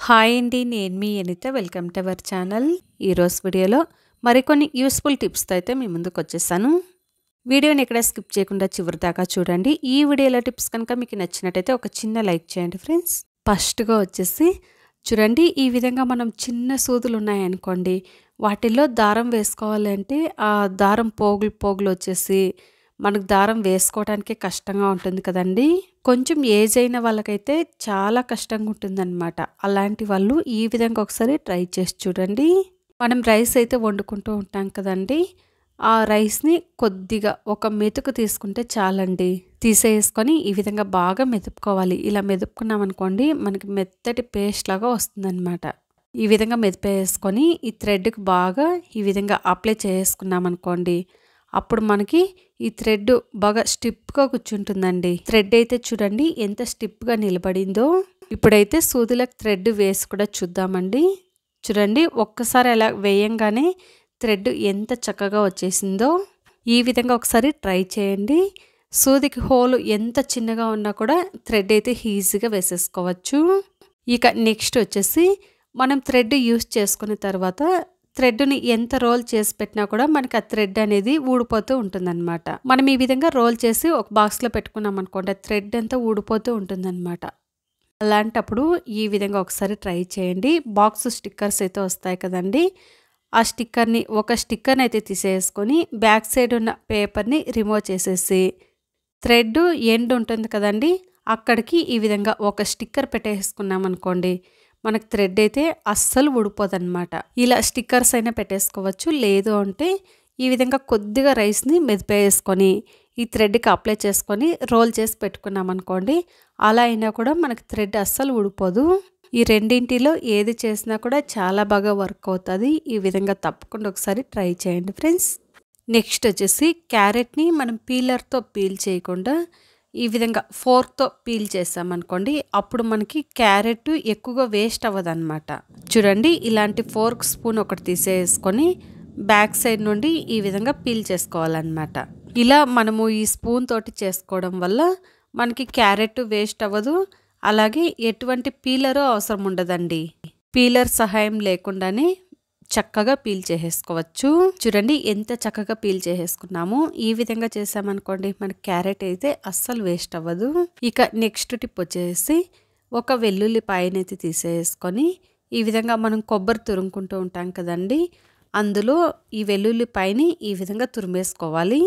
Hi అండి, నేను మీ Anitha. Welcome to our channel. ఈరోజు వీడియోలో మరికొన్ని యూస్ఫుల్ టిప్స్తో అయితే మీ ముందుకు వచ్చేసాను. వీడియోని ఎక్కడ స్కిప్ చేయకుండా చివరి దాకా చూడండి. ఈ వీడియోలో టిప్స్ కనుక మీకు నచ్చినట్టయితే ఒక చిన్న లైక్ చేయండి ఫ్రెండ్స్. ఫస్ట్గా వచ్చేసి చూడండి, ఈ విధంగా మనం చిన్న సూదులు ఉన్నాయనుకోండి, వాటిల్లో దారం వేసుకోవాలంటే ఆ దారం పోగులు వచ్చేసి మనకు దారం వేసుకోవడానికి కష్టంగా ఉంటుంది కదండి. కొంచెం ఏజ్ అయిన వాళ్ళకైతే చాలా కష్టంగా ఉంటుందన్నమాట. అలాంటి వాళ్ళు ఈ విధంగా ఒకసారి ట్రై చేసి చూడండి. మనం రైస్ అయితే వండుకుంటూ ఉంటాం కదండి, ఆ రైస్ని కొద్దిగా ఒక మెతుకు తీసుకుంటే చాలండి. తీసేసుకొని ఈ విధంగా బాగా మెదుపుకోవాలి. ఇలా మెదుపుకున్నాం అనుకోండి, మనకి మెత్తటి పేస్ట్ లాగా వస్తుందన్నమాట. ఈ విధంగా మెదిపేసుకొని ఈ థ్రెడ్కి బాగా ఈ విధంగా అప్లై చేసుకున్నాం అనుకోండి, అప్పుడు మనకి ఈ థ్రెడ్ బాగా స్టిప్గా కూర్చుంటుందండి. థ్రెడ్ అయితే చూడండి ఎంత స్టిప్గా నిలబడిందో. ఇప్పుడైతే సూదులకు థ్రెడ్ వేసి కూడా చూద్దామండి. చూడండి, ఒక్కసారి అలా వేయంగానే థ్రెడ్ ఎంత చక్కగా వచ్చేసిందో. ఈ విధంగా ఒకసారి ట్రై చేయండి. సూదికి హోల్ ఎంత చిన్నగా ఉన్నా కూడా థ్రెడ్ అయితే ఈజీగా వేసేసుకోవచ్చు. ఇక నెక్స్ట్ వచ్చేసి మనం థ్రెడ్ యూస్ చేసుకున్న తర్వాత థ్రెడ్ని ఎంత రోల్ చేసి పెట్టినా కూడా మనకి ఆ థ్రెడ్ అనేది ఊడిపోతూ ఉంటుందన్నమాట. మనం ఈ విధంగా రోల్ చేసి ఒక బాక్స్లో పెట్టుకున్నాం అనుకోండి, థ్రెడ్ అంతా ఊడిపోతూ ఉంటుందన్నమాట. అలాంటప్పుడు ఈ విధంగా ఒకసారి ట్రై చేయండి. బాక్స్ స్టిక్కర్స్ అయితే వస్తాయి కదండి, ఆ ఒక స్టిక్కర్ని అయితే తీసేసుకొని బ్యాక్ సైడ్ ఉన్న పేపర్ని రిమూవ్ చేసేసి థ్రెడ్ ఎండ్ ఉంటుంది కదండి, అక్కడికి ఈ విధంగా ఒక స్టిక్కర్ పెట్టేసుకున్నాం అనుకోండి, మనకు థ్రెడ్ అయితే అస్సలు ఊడిపోదన్నమాట. ఇలా స్టిక్కర్స్ అయినా పెట్టేసుకోవచ్చు. లేదు అంటే ఈ విధంగా కొద్దిగా రైస్ని మెదిపేసుకొని ఈ థ్రెడ్కి అప్లై చేసుకొని రోల్ చేసి పెట్టుకున్నాం అనుకోండి, అలా అయినా కూడా మనకు థ్రెడ్ అస్సలు ఊడిపోదు. ఈ రెండింటిలో ఏది చేసినా కూడా చాలా బాగా వర్క్ అవుతుంది. ఈ విధంగా తప్పకుండా ఒకసారి ట్రై చేయండి ఫ్రెండ్స్. నెక్స్ట్ వచ్చేసి క్యారెట్ని మనం పీలర్తో పీల్ చేయకుండా ఈ విధంగా ఫోర్క్తో పీల్ చేసామనుకోండి, అప్పుడు మనకి క్యారెట్ ఎక్కువగా వేస్ట్ అవ్వదన్నమాట. చూడండి, ఇలాంటి ఫోర్క్ స్పూన్ ఒకటి తీసేసుకొని బ్యాక్ సైడ్ నుండి ఈ విధంగా పీల్ చేసుకోవాలన్నమాట. ఇలా మనము ఈ స్పూన్ తోటి చేసుకోవడం వల్ల మనకి క్యారెట్ వేస్ట్ అవ్వదు. అలాగే ఎటువంటి పీలరు అవసరం ఉండదండి. పీలర్ సహాయం లేకుండానే చక్కగా పీల్ చేసేసుకోవచ్చు. చూడండి ఎంత చక్కగా పీల్ చేసేసుకున్నాము. ఈ విధంగా చేసామనుకోండి, మనకి క్యారెట్ అయితే అస్సలు వేస్ట్ అవ్వదు. ఇక నెక్స్ట్ టిప్ వచ్చేసి ఒక వెల్లుల్లిపాయని అయితే తీసేసుకొని ఈ విధంగా మనం కొబ్బరి తురుముకుంటూ ఉంటాం కదండి, అందులో ఈ వెల్లుల్లిపాయని ఈ విధంగా తురిమేసుకోవాలి.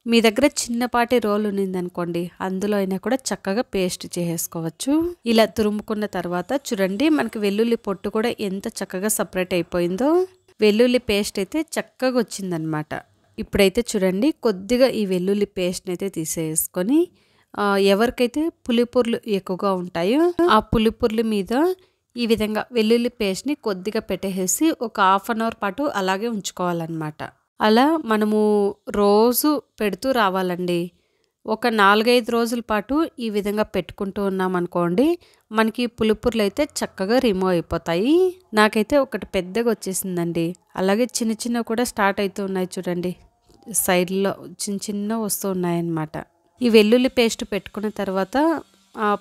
మీ దగ్గర చిన్నపాటి రోల్ ఉన్నిందనుకోండి, అందులో అయినా కూడా చక్కగా పేస్ట్ చేసేసుకోవచ్చు. ఇలా తురుముకున్న తర్వాత చూడండి, మనకి వెల్లుల్లి పొట్టు కూడా ఎంత చక్కగా సపరేట్ అయిపోయిందో. వెల్లుల్లి పేస్ట్ అయితే చక్కగా వచ్చిందనమాట. ఇప్పుడైతే చూడండి, కొద్దిగా ఈ వెల్లుల్లి పేస్ట్ని అయితే తీసేసుకొని ఎవరికైతే పులిపూర్లు ఎక్కువగా ఉంటాయో ఆ పులిపూర్ల మీద ఈ విధంగా వెల్లుల్లి పేస్ట్ని కొద్దిగా పెట్టేసి ఒక 1/2 అవర్ పాటు అలాగే ఉంచుకోవాలన్నమాట. అలా మనము రోజు పెడుతూ రావాలండి. ఒక 4-5 రోజుల పాటు ఈ విధంగా పెట్టుకుంటూ ఉన్నామనుకోండి, మనకి పులుపుర్లు అయితే చక్కగా రిమూవ్ అయిపోతాయి. నాకైతే ఒకటి పెద్దగా వచ్చేసిందండి. అలాగే చిన్న కూడా స్టార్ట్ అవుతూ ఉన్నాయి చూడండి, సైడ్లో చిన్న వస్తూ ఉన్నాయన్నమాట. ఈ వెల్లుల్లి పేస్ట్ పెట్టుకున్న తర్వాత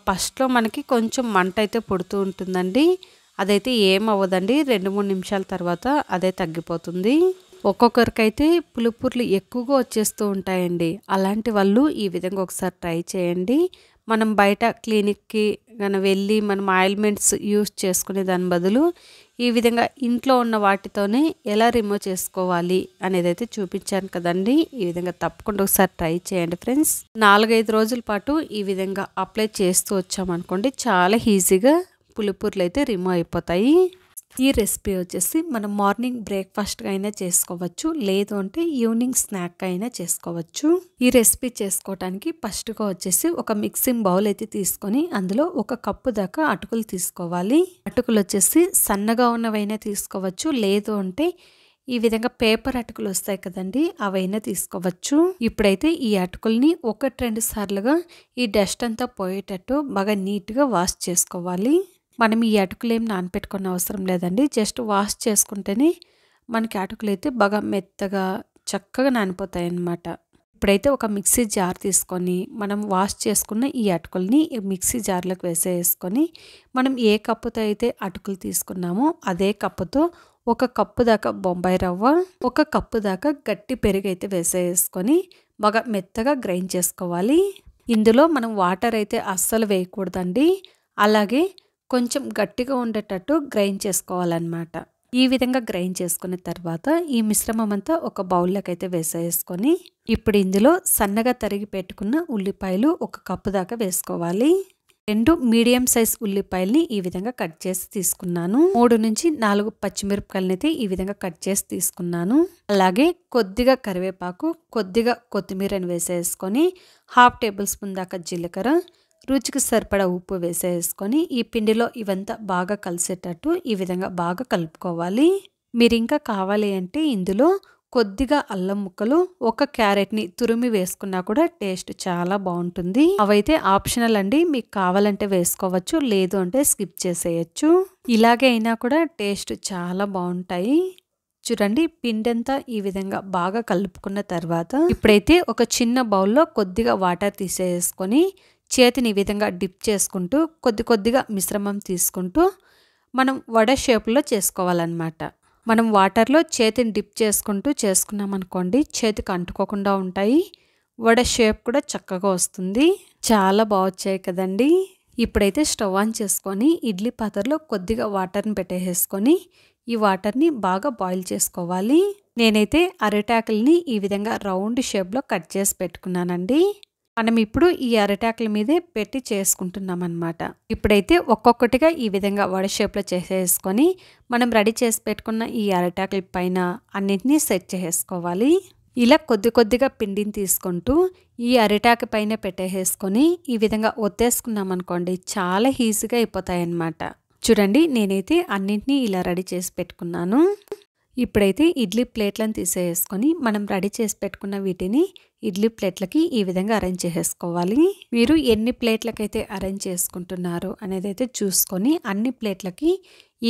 ఫస్ట్లో మనకి కొంచెం మంట అయితే పుడుతూ ఉంటుందండి. అదైతే ఏం అవ్వదండి, 2-3 నిమిషాల తర్వాత అదే తగ్గిపోతుంది. ఒక్కొక్కరికైతే పులుపుర్లు ఎక్కువగా వచ్చేస్తూ ఉంటాయండి. అలాంటి వాళ్ళు ఈ విధంగా ఒకసారి ట్రై చేయండి. మనం బయట క్లినిక్కి వెళ్ళి మనం ఆయిల్మెంట్స్ యూస్ చేసుకునే దాని బదులు ఈ విధంగా ఇంట్లో ఉన్న వాటితోనే ఎలా రిమూవ్ చేసుకోవాలి అనేది అయితే చూపించాను కదండి. ఈ విధంగా తప్పకుండా ఒకసారి ట్రై చేయండి ఫ్రెండ్స్. 4-5 రోజుల పాటు ఈ విధంగా అప్లై చేస్తూ వచ్చామనుకోండి, చాలా ఈజీగా పులుపుర్లు అయితే రిమూవ్ అయిపోతాయి. ఈ రెసిపీ వచ్చేసి మనం మార్నింగ్ బ్రేక్ఫాస్ట్గా అయినా చేసుకోవచ్చు, లేదు అంటే ఈవినింగ్ స్నాక్ అయినా చేసుకోవచ్చు. ఈ రెసిపీ చేసుకోవడానికి ఫస్ట్గా వచ్చేసి ఒక మిక్సింగ్ బౌల్ అయితే తీసుకొని అందులో 1 కప్పు దాకా అటుకులు తీసుకోవాలి. అటుకులు వచ్చేసి సన్నగా ఉన్నవైనా తీసుకోవచ్చు, లేదు అంటే ఈ విధంగా పేపర్ అటుకులు వస్తాయి కదండి, అవైనా తీసుకోవచ్చు. ఇప్పుడైతే ఈ అటుకుల్ని 1-2 సార్లుగా ఈ డస్ట్ అంతా పోయేటట్టు బాగా నీట్గా వాష్ చేసుకోవాలి. మనం ఈ అటుకులు ఏం నానపెట్టుకునే అవసరం లేదండి, జస్ట్ వాష్ చేసుకుంటేనే మనకి అటుకులు అయితే బాగా మెత్తగా చక్కగా నానిపోతాయి అన్నమాట. ఇప్పుడైతే ఒక మిక్సీ జార్ తీసుకొని మనం వాష్ చేసుకున్న ఈ అటుకుల్ని మిక్సీ జార్లోకి వేసేసుకొని మనం ఏ కప్పుతో అయితే అటుకులు తీసుకున్నామో అదే కప్పుతో ఒక కప్పు దాకా బొంబాయి రవ్వ, ఒక కప్పు దాకా గట్టి పెరుగు అయితే వేసేసుకొని బాగా మెత్తగా గ్రైండ్ చేసుకోవాలి. ఇందులో మనం వాటర్ అయితే అస్సలు వేయకూడదండి. అలాగే కొంచెం గట్టిగా ఉండేటట్టు గ్రైండ్ చేసుకోవాలన్నమాట. ఈ విధంగా గ్రైండ్ చేసుకున్న తర్వాత ఈ మిశ్రమం అంతా ఒక బౌల్లోకి అయితే వేసేసుకొని ఇప్పుడు ఇందులో సన్నగా తరిగి పెట్టుకున్న ఉల్లిపాయలు ఒక కప్పు దాకా వేసుకోవాలి. 2 మీడియం సైజ్ ఉల్లిపాయల్ని ఈ విధంగా కట్ చేసి తీసుకున్నాను. 3 నుంచి 4 పచ్చిమిరపకాయలని అయితే ఈ విధంగా కట్ చేసి తీసుకున్నాను. అలాగే కొద్దిగా కరివేపాకు, కొద్దిగా కొత్తిమీరని వేసేసుకొని 1/2 టేబుల్ స్పూన్ దాకా జీలకర్ర, రుచికి సరిపడా ఉప్పు వేసేసుకొని ఈ పిండిలో ఇవంతా బాగా కలిసేటట్టు ఈ విధంగా బాగా కలుపుకోవాలి. మీరు ఇంకా కావాలి అంటే ఇందులో కొద్దిగా అల్లం ముక్కలు, ఒక క్యారెట్ని తురిమి వేసుకున్నా కూడా టేస్ట్ చాలా బాగుంటుంది. అవైతే ఆప్షనల్ అండి, మీకు కావాలంటే వేసుకోవచ్చు, లేదు అంటే స్కిప్ చేసేయచ్చు. ఇలాగే అయినా కూడా టేస్ట్ చాలా బాగుంటాయి. చూడండి, పిండి అంతా ఈ విధంగా బాగా కలుపుకున్న తర్వాత ఇప్పుడైతే ఒక చిన్న బౌల్లో కొద్దిగా వాటర్ తీసేసుకొని చేతిని ఈ విధంగా డిప్ చేసుకుంటూ కొద్దిగా మిశ్రమం తీసుకుంటూ మనం వడ షేప్లో చేసుకోవాలన్నమాట. మనం వాటర్లో చేతిని డిప్ చేసుకుంటూ చేసుకున్నాం అనుకోండి, చేతికి అంటుకోకుండా ఉంటాయి. వడ షేప్ కూడా చక్కగా వస్తుంది. చాలా బాగా వచ్చాయి కదండి. ఇప్పుడైతే స్టవ్ ఆన్ చేసుకొని ఇడ్లీ పాత్రలో కొద్దిగా వాటర్ని పెట్టేసుకొని ఈ వాటర్ని బాగా బాయిల్ చేసుకోవాలి. నేనైతే అరిటాకుల్ని ఈ విధంగా రౌండ్ షేప్లో కట్ చేసి పెట్టుకున్నానండి. మనం ఇప్పుడు ఈ అరిటాకుల మీదే పెట్టి చేసుకుంటున్నాం అన్నమాట. ఇప్పుడైతే ఒక్కొక్కటిగా ఈ విధంగా వడ షేప్లో చేసేసుకొని మనం రెడీ చేసి పెట్టుకున్న ఈ అరిటాకుల పైన అన్నింటినీ సెట్ చేసుకోవాలి. ఇలా కొద్దిగా పిండిని తీసుకుంటూ ఈ అరిటాకు పైన పెట్టేసుకొని ఈ విధంగా ఒత్తేసుకున్నాం అనుకోండి, చాలా ఈజీగా అయిపోతాయి అన్నమాట. చూడండి, నేనైతే అన్నింటినీ ఇలా రెడీ చేసి పెట్టుకున్నాను. ఇప్పుడైతే ఇడ్లీ ప్లేట్లను తీసేసుకొని మనం రెడీ చేసి పెట్టుకున్న వీటిని ఇడ్లీ ప్లేట్లకి ఈ విధంగా అరేంజ్ చేసేసుకోవాలి. మీరు ఎన్ని ప్లేట్లకైతే అరేంజ్ చేసుకుంటున్నారో అనేది అయితే చూసుకొని అన్ని ప్లేట్లకి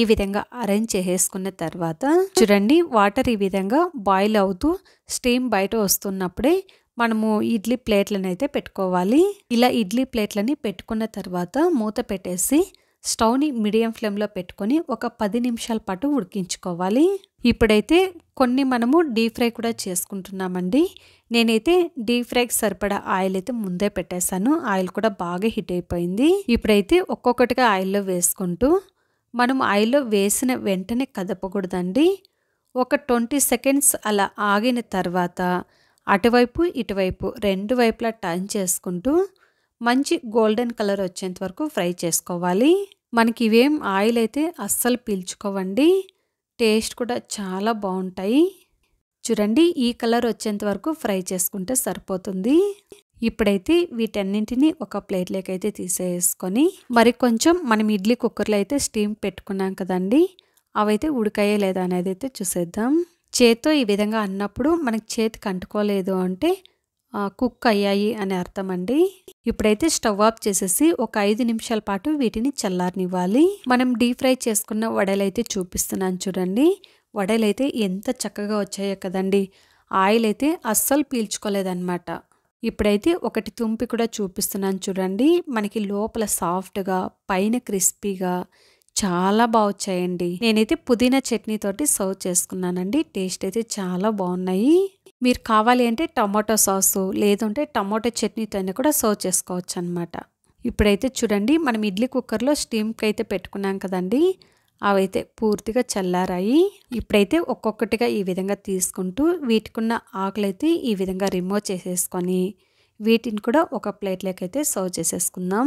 ఈ విధంగా అరేంజ్ చేసేసుకున్న తర్వాత చూడండి, వాటర్ ఈ విధంగా బాయిల్ అవుతూ స్టీమ్ బయట వస్తున్నప్పుడే మనము ఇడ్లీ ప్లేట్లను అయితే పెట్టుకోవాలి. ఇలా ఇడ్లీ ప్లేట్లని పెట్టుకున్న తర్వాత మూత పెట్టేసి స్టవ్ని మీడియం ఫ్లేమ్లో పెట్టుకొని ఒక 10 నిమిషాల పాటు ఉడికించుకోవాలి. ఇప్పుడైతే కొన్ని మనము డీప్ ఫ్రై కూడా చేసుకుంటున్నామండి. నేనైతే డీప్ ఫ్రైకి సరిపడా ఆయిల్ అయితే ముందే పెట్టేశాను. ఆయిల్ కూడా బాగా హీట్ అయిపోయింది. ఇప్పుడైతే ఒక్కొక్కటిగా ఆయిల్లో వేసుకుంటూ మనం ఆయిల్లో వేసిన వెంటనే కదపకూడదండి. ఒక 20 సెకండ్స్ అలా ఆగిన తర్వాత అటువైపు ఇటువైపు 2 వైపులా టర్న్ చేసుకుంటూ మంచి గోల్డెన్ కలర్ వచ్చేంత వరకు ఫ్రై చేసుకోవాలి. మనకి ఇవేం ఆయిల్ అయితే అస్సలు పీల్చుకోవండి, టేస్ట్ కూడా చాలా బాగుంటాయి. చూడండి, ఈ కలర్ వచ్చేంత వరకు ఫ్రై చేసుకుంటే సరిపోతుంది. ఇప్పుడైతే వీటన్నింటినీ ఒక ప్లేట్లోకి అయితే తీసేసుకొని మరి కొంచెం మనం ఇడ్లీ కుక్కర్లో అయితే స్టీమ్ పెట్టుకున్నాం కదండి, అవైతే ఉడికాయే లేదా అనేది అయితే చూసేద్దాం. చేత్తో ఈ విధంగా అన్నప్పుడు మనకి చేతికి అంటుకోలేదు అంటే కుక్ అయ్యాయి అని అర్థం అండి. ఇప్పుడైతే స్టవ్ ఆఫ్ చేసేసి ఒక 5 నిమిషాల పాటు వీటిని చల్లారనివ్వాలి. మనం డీప్ ఫ్రై చేసుకున్న వడలైతే చూపిస్తున్నాను చూడండి. వడలైతే ఎంత చక్కగా వచ్చాయో కదండి. ఆయిల్ అయితే అస్సలు పీల్చుకోలేదన్నమాట. ఇప్పుడైతే ఒకటి తుంపి కూడా చూపిస్తున్నాను చూడండి. మనకి లోపల సాఫ్ట్గా పైన క్రిస్పీగా చాలా బాగా వచ్చాయండి. నేనైతే పుదీనా చట్నీ తోటి సర్వ్ చేసుకున్నానండి. టేస్ట్ అయితే చాలా బాగున్నాయి. మీరు కావాలి అంటే టమాటో సాసు లేదంటే టమాటో చట్నీతో అయినా కూడా సర్వ్ చేసుకోవచ్చు అనమాట. ఇప్పుడైతే చూడండి, మనం ఇడ్లీ కుక్కర్లో స్టీమ్కి అయితే పెట్టుకున్నాం కదండి, అవైతే పూర్తిగా చల్లారాయి. ఇప్పుడైతే ఒక్కొక్కటిగా ఈ విధంగా తీసుకుంటూ వీటికున్న ఆకులైతే ఈ విధంగా రిమూవ్ చేసేసుకొని వీటిని కూడా ఒక ప్లేట్లోకి అయితే సర్వ్ చేసేసుకుందాం.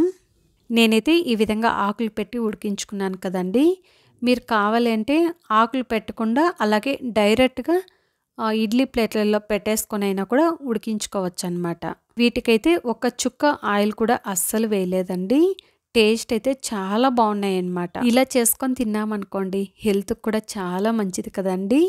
నేనైతే ఈ విధంగా ఆకులు పెట్టి ఉడికించుకున్నాను కదండి. మీరు కావాలి అంటే ఆకులు పెట్టకుండా అలాగే డైరెక్ట్గా ఇడ్లీ ప్లేట్లలో పెట్టేసుకొని అయినా కూడా ఉడికించుకోవచ్చు అనమాట. వీటికైతే ఒక చుక్క ఆయిల్ కూడా అస్సలు వేయలేదండి. టేస్ట్ అయితే చాలా బాగున్నాయి అన్నమాట. ఇలా చేసుకొని తిన్నామనుకోండి హెల్త్కి కూడా చాలా మంచిది కదండి.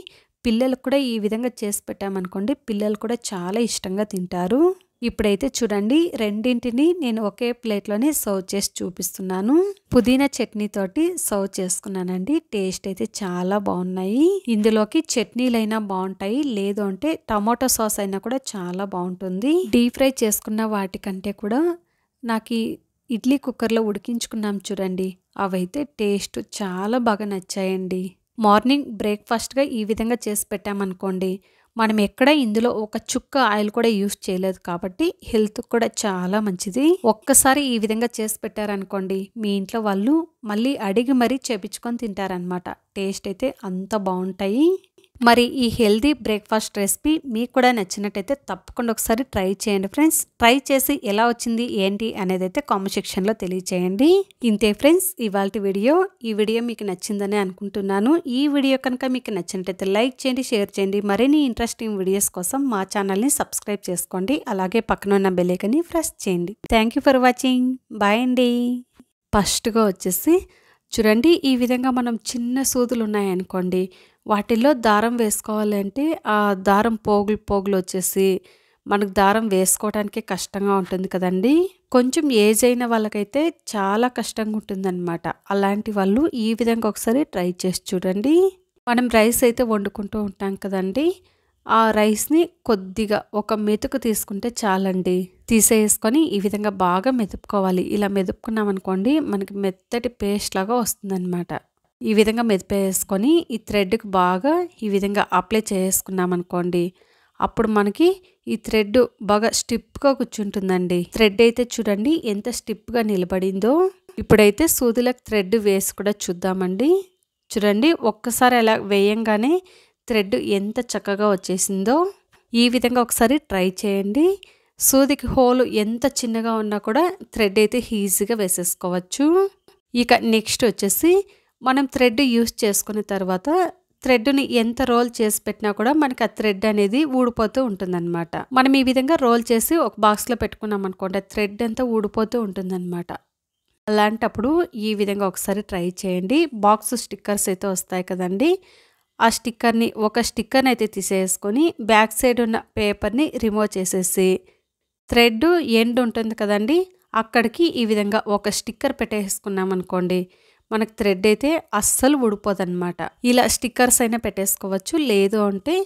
పిల్లలకు కూడా ఈ విధంగా చేసి పెట్టామనుకోండి పిల్లలు కూడా చాలా ఇష్టంగా తింటారు. ఇప్పుడైతే చూడండి రెండింటిని నేను ఒకే ప్లేట్లోనే సర్వ్ చేసి చూపిస్తున్నాను. పుదీనా చట్నీతోటి సర్వ్ చేసుకున్నానండి. టేస్ట్ అయితే చాలా బాగున్నాయి. ఇందులోకి చట్నీలైనా బాగుంటాయి, లేదు అంటే టమాటో సాస్ అయినా కూడా చాలా బాగుంటుంది. డీప్ ఫ్రై చేసుకున్న వాటికంటే కూడా నాకు ఇడ్లీ కుక్కర్లో ఉడికించుకున్నాం చూడండి, అవైతే టేస్ట్ చాలా బాగా నచ్చాయండి. మార్నింగ్ బ్రేక్ఫాస్ట్గా ఈ విధంగా చేసి పెట్టామనుకోండి, మనం ఎక్కడ ఇందులో ఒక చుక్క ఆయిల్ కూడా యూస్ చేయలేదు కాబట్టి హెల్త్ కూడా చాలా మంచిది. ఒక్కసారి ఈ విధంగా చేసి పెట్టారనుకోండి, మీ ఇంట్లో వాళ్ళు మళ్ళీ అడిగి మరీ చేపించుకొని తింటారనమాట. టేస్ట్ అయితే అంత బాగుంటాయి. మరి ఈ హెల్దీ బ్రేక్ఫాస్ట్ రెసిపీ మీకు కూడా నచ్చినట్టయితే తప్పకుండా ఒకసారి ట్రై చేయండి ఫ్రెండ్స్. ట్రై చేసి ఎలా వచ్చింది ఏంటి అనేది అయితే కామెంట్ సెక్షన్లో తెలియచేయండి. ఇంతే ఫ్రెండ్స్ ఇవాల్టి వీడియో. ఈ వీడియో మీకు నచ్చిందని అనుకుంటున్నాను. ఈ వీడియో కనుక మీకు నచ్చినట్టయితే లైక్ చేయండి, షేర్ చేయండి. మరిన్ని ఇంట్రెస్టింగ్ వీడియోస్ కోసం మా ఛానల్ని సబ్స్క్రైబ్ చేసుకోండి. అలాగే పక్కన ఉన్న బెల్ ఐకాన్ని ప్రెస్ చేయండి. Thank you for watching. Bye అండి. ఫస్ట్గా వచ్చేసి చూడండి, ఈ విధంగా మనం చిన్న సూదులు ఉన్నాయనుకోండి, వాటిల్లో దారం వేసుకోవాలంటే ఆ దారం పోగులు వచ్చేసి మనకు దారం వేసుకోవడానికి కష్టంగా ఉంటుంది కదండి. కొంచెం ఏజ్ అయిన వాళ్ళకైతే చాలా కష్టంగా ఉంటుందన్నమాట. అలాంటి వాళ్ళు ఈ విధంగా ఒకసారి ట్రై చేసి చూడండి. మనం రైస్ అయితే వండుకుంటూ ఉంటాం కదండి, ఆ రైస్ని కొద్దిగా ఒక మెతుకు తీసుకుంటే చాలండి. తీసేసుకొని ఈ విధంగా బాగా మెదుపుకోవాలి. ఇలా మెదుపుకున్నాం అనుకోండి, మనకి మెత్తటి పేస్ట్ లాగా వస్తుందన్నమాట. ఈ విధంగా మెదిపేసుకొని ఈ థ్రెడ్కి బాగా ఈ విధంగా అప్లై చేసుకున్నాం అనుకోండి, అప్పుడు మనకి ఈ థ్రెడ్ బాగా స్టిప్గా కూర్చుంటుందండి. థ్రెడ్ అయితే చూడండి ఎంత స్టిప్గా నిలబడిందో. ఇప్పుడైతే సూదులకు థ్రెడ్ వేసి కూడా చూద్దామండి. చూడండి ఒక్కసారి అలా వేయంగానే థ్రెడ్ ఎంత చక్కగా వచ్చేసిందో. ఈ విధంగా ఒకసారి ట్రై చేయండి. సూదికి హోల్ ఎంత చిన్నగా ఉన్నా కూడా థ్రెడ్ అయితే ఈజీగా వేసేసుకోవచ్చు. ఇక నెక్స్ట్ వచ్చేసి మనం థ్రెడ్ యూస్ చేసుకున్న తర్వాత థ్రెడ్ని ఎంత రోల్ చేసి పెట్టినా కూడా మనకి ఆ థ్రెడ్ అనేది ఊడిపోతూ ఉంటుందన్నమాట. మనం ఈ విధంగా రోల్ చేసి ఒక బాక్స్లో పెట్టుకున్నాం అనుకోండి, థ్రెడ్ అంతా ఊడిపోతూ ఉంటుందన్నమాట. అలాంటప్పుడు ఈ విధంగా ఒకసారి ట్రై చేయండి. బాక్స్ స్టిక్కర్స్ అయితే వస్తాయి కదండి, ఆ స్టిక్కర్ని ఒక స్టిక్కర్ని అయితే తీసేసుకొని బ్యాక్ సైడ్ ఉన్న పేపర్ని రిమూవ్ చేసేసి థ్రెడ్ ఎండ్ ఉంటుంది కదండి, అక్కడికి ఈ విధంగా ఒక స్టిక్కర్ పెట్టేసుకున్నాం అనుకోండి, మనకు థ్రెడ్ అయితే అస్సలు ఊడిపోదన్నమాట. ఇలా స్టిక్కర్స్ అయినా పెట్టేసుకోవచ్చు, లేదు అంటే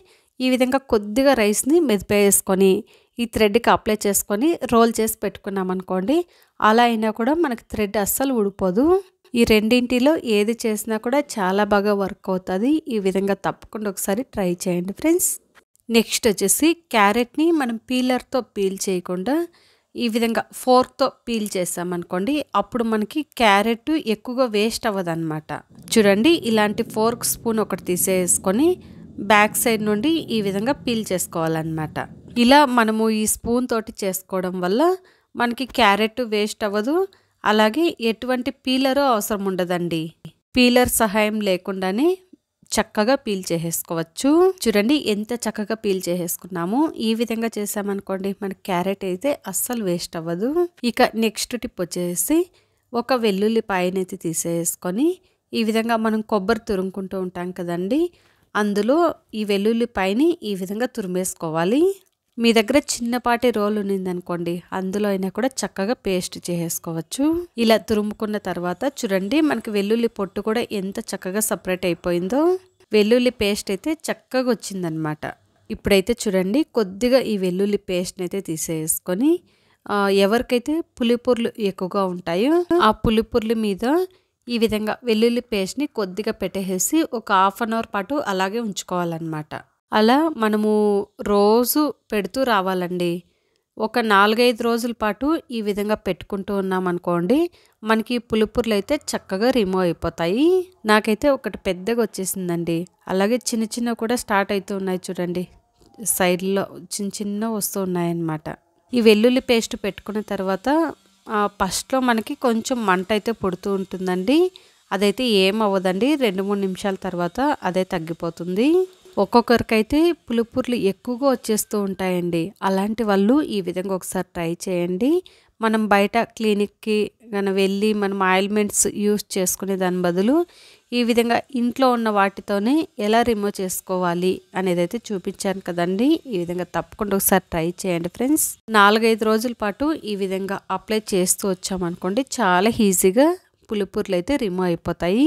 ఈ విధంగా కొద్దిగా రైస్ని మెదిపేసుకొని ఈ థ్రెడ్కి అప్లై చేసుకొని రోల్ చేసి పెట్టుకున్నాం అనుకోండి, అలా అయినా కూడా మనకు థ్రెడ్ అస్సలు ఊడిపోదు. ఈ రెండింటిలో ఏది చేసినా కూడా చాలా బాగా వర్క్ అవుతుంది. ఈ విధంగా తప్పకుండా ఒకసారి ట్రై చేయండి ఫ్రెండ్స్. నెక్స్ట్ వచ్చేసి క్యారెట్ని మనం పీలర్తో పీల్ చేయకుండా ఈ విధంగా ఫోర్క్తో పీల్ చేసామనుకోండి, అప్పుడు మనకి క్యారెట్ ఎక్కువగా వేస్ట్ అవ్వదన్నమాట. చూడండి ఇలాంటి ఫోర్క్ స్పూన్ ఒకటి తీసేసుకొని బ్యాక్ సైడ్ నుండి ఈ విధంగా పీల్ చేసుకోవాలన్నమాట. ఇలా మనము ఈ స్పూన్ తోటి చేసుకోవడం వల్ల మనకి క్యారెట్ వేస్ట్ అవ్వదు, అలాగే ఎటువంటి పీలరు అవసరం ఉండదండి. పీలర్ సహాయం లేకుండానే చక్కగా పీల్ చేసేసుకోవచ్చు. చూడండి ఎంత చక్కగా పీల్ చేసేసుకున్నాము. ఈ విధంగా చేసామనుకోండి మనకి క్యారెట్ అయితే అస్సలు వేస్ట్ అవ్వదు. ఇక నెక్స్ట్ టిప్ వచ్చేసి ఒక వెల్లుల్లిపాయనైతే తీసేసుకొని ఈ విధంగా మనం కొబ్బరి తురుముకుంటూ ఉంటాం కదండి, అందులో ఈ వెల్లుల్లిపాయని ఈ విధంగా తురిమేసుకోవాలి. మీ దగ్గర చిన్నపాటి రోల్ ఉన్నిందనుకోండి, అందులో అయినా కూడా చక్కగా పేస్ట్ చేసేసుకోవచ్చు. ఇలా తురుముకున్న తర్వాత చూడండి మనకి వెల్లుల్లి పొట్టు కూడా ఎంత చక్కగా సపరేట్ అయిపోయిందో. వెల్లుల్లి పేస్ట్ అయితే చక్కగా వచ్చిందనమాట. ఇప్పుడైతే చూడండి కొద్దిగా ఈ వెల్లుల్లి పేస్ట్ని అయితే తీసేసుకొని ఎవరికైతే పులిపూర్లు ఎక్కువగా ఉంటాయో ఆ పులిపూర్ల మీద ఈ విధంగా వెల్లుల్లి పేస్ట్ని కొద్దిగా పెట్టేసి ఒక 1/2 అవర్ పాటు అలాగే ఉంచుకోవాలన్నమాట. అలా మనము రోజు పెడుతూ రావాలండి. ఒక 4-5 రోజుల పాటు ఈ విధంగా పెట్టుకుంటూ ఉన్నాం అనుకోండి, మనకి పులుపుర్లు అయితే చక్కగా రిమూవ్ అయిపోతాయి. నాకైతే ఒకటి పెద్దగా వచ్చేసిందండి. అలాగే చిన్న చిన్న కూడా స్టార్ట్ అవుతూ ఉన్నాయి చూడండి, సైడ్లో చిన్న వస్తూ ఉన్నాయన్నమాట. ఈ వెల్లుల్లి పేస్ట్ పెట్టుకున్న తర్వాత ఫస్ట్లో మనకి కొంచెం మంట అయితే పుడుతూ ఉంటుందండి. అదైతే ఏం అవ్వదండి, 2-3 నిమిషాల తర్వాత అదే తగ్గిపోతుంది. ఒక్కొక్కరికైతే పులుపుర్లు ఎక్కువగా వచ్చేస్తూ ఉంటాయండి. అలాంటి వాళ్ళు ఈ విధంగా ఒకసారి ట్రై చేయండి. మనం బయట క్లినిక్కి వెళ్ళి మనం ఆయిల్మెంట్స్ యూస్ చేసుకునే దాని బదులు ఈ విధంగా ఇంట్లో ఉన్న వాటితోనే ఎలా రిమూవ్ చేసుకోవాలి అనేది అయితే చూపించాను కదండి. ఈ విధంగా తప్పకుండా ఒకసారి ట్రై చేయండి ఫ్రెండ్స్. 4-5 రోజుల పాటు ఈ విధంగా అప్లై చేస్తూ వచ్చామనుకోండి చాలా ఈజీగా పులుపుర్లు అయితే రిమూవ్ అయిపోతాయి.